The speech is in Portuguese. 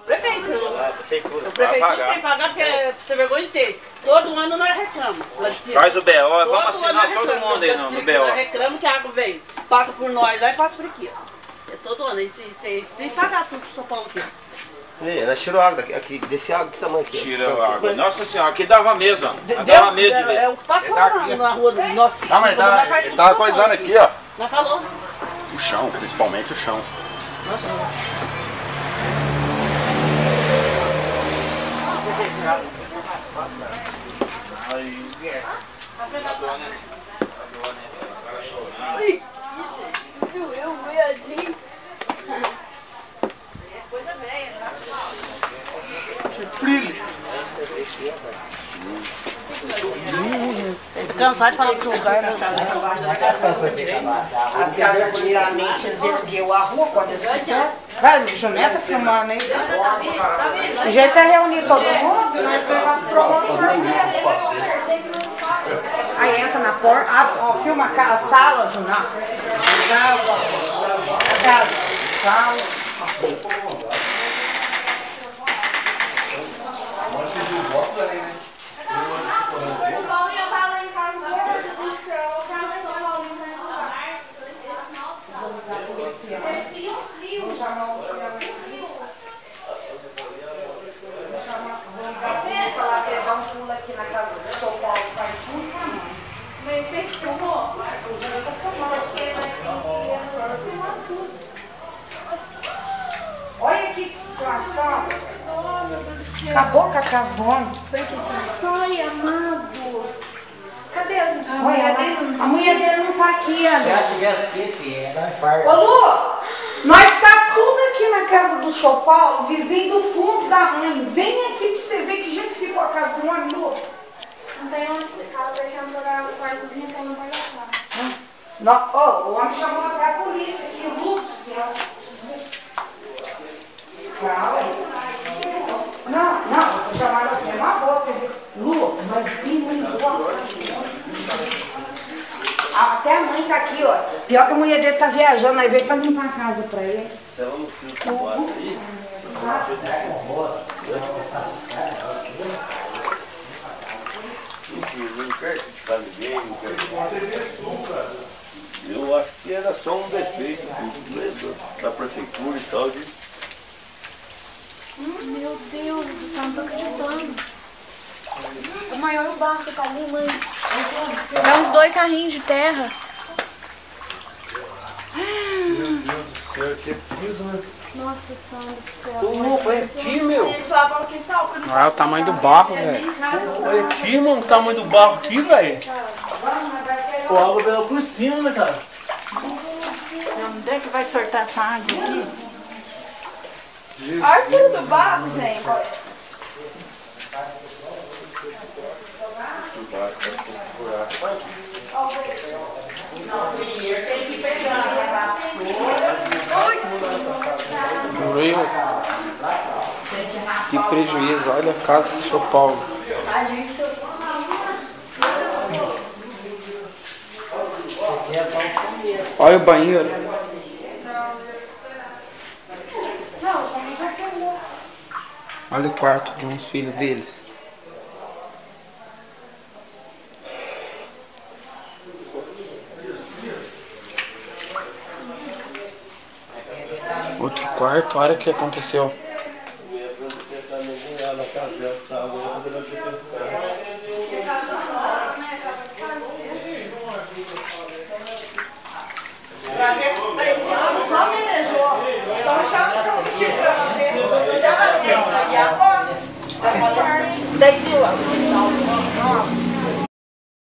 Prefeitura. Prefeitura. O prefeitura tem que pagar porque é ser vergonha de ter. Todo ano nós reclamamos. Faz o BO, vamos assinar todo mundo aí no BO. Nós reclamamos que a água vem, passa por nós lá e passa por aqui. É todo ano. Isso tem que pagar tudo pro São Paulo aqui. Nós tirou água aqui, desse água desse tamanho aqui. Tira a água. Nossa senhora, aqui dava medo. Dava Medo de ver. É o que passou na rua do nosso. Não, mas ele tava coisando aqui, ó. Nós falou. O chão, principalmente o chão. Nossa, doeu, viadinho. coisa velha, tá? Cansado de falar pro lugar, né? As casas antigamente eles ergueu a rua, quando eles fizeram. Cara, o Juneta tá filmando aí. O jeito é reunir todo mundo, nós levamos pro outro. Aí entra na porta, filma a sala, Junata. Casa, sala. Mas você filmou? Olha que situação. Acabou com a casa do homem. Ai, amado. Cadê as mulheres? A mulher dele não tá aqui, Se Ana. ela tivesse aqui, ia dar infarto. Ô Lu, nós tá tudo aqui na casa do São Paulo, vizinho do fundo da mãe. Vem aqui pra você ver que jeito ficou a casa do homem, Lu. Não tem onde explicar, deixando jogar o quartozinho, só não vai gastar. O homem chamou até a polícia aqui, Lu do céu. Não, chamaram assim, uma boa, você vê. Lu, nós vimos embora. Até a mãe tá aqui, ó. Pior que a mulher dele tá viajando, aí veio pra limpar a casa pra ele. Não quero criticar ninguém, não quero criticar. Eu acho que era só um defeito da prefeitura e tal. Meu Deus do céu, não tô acreditando. O maior barco tá ali, mãe. É uns 2 carrinhos de terra. Meu Deus do céu, que piso, né? Nossa, Sandra do céu. Tô louco, olha aqui, meu. A gente lá para o quintal. Olha o tamanho do barro, velho. Olha aqui, mano, o tamanho do barro aqui, velho. O água veio por cima, né, cara? Onde é que vai soltar essa água aqui? A altura do barco, gente. Meu, que prejuízo, olha a casa do São Paulo. Olha o banheiro. Olha o quarto de uns filhos deles. Outro quarto, olha o que aconteceu. Só merejou. Então chama o que pra ver. Vocês viram? Nossa.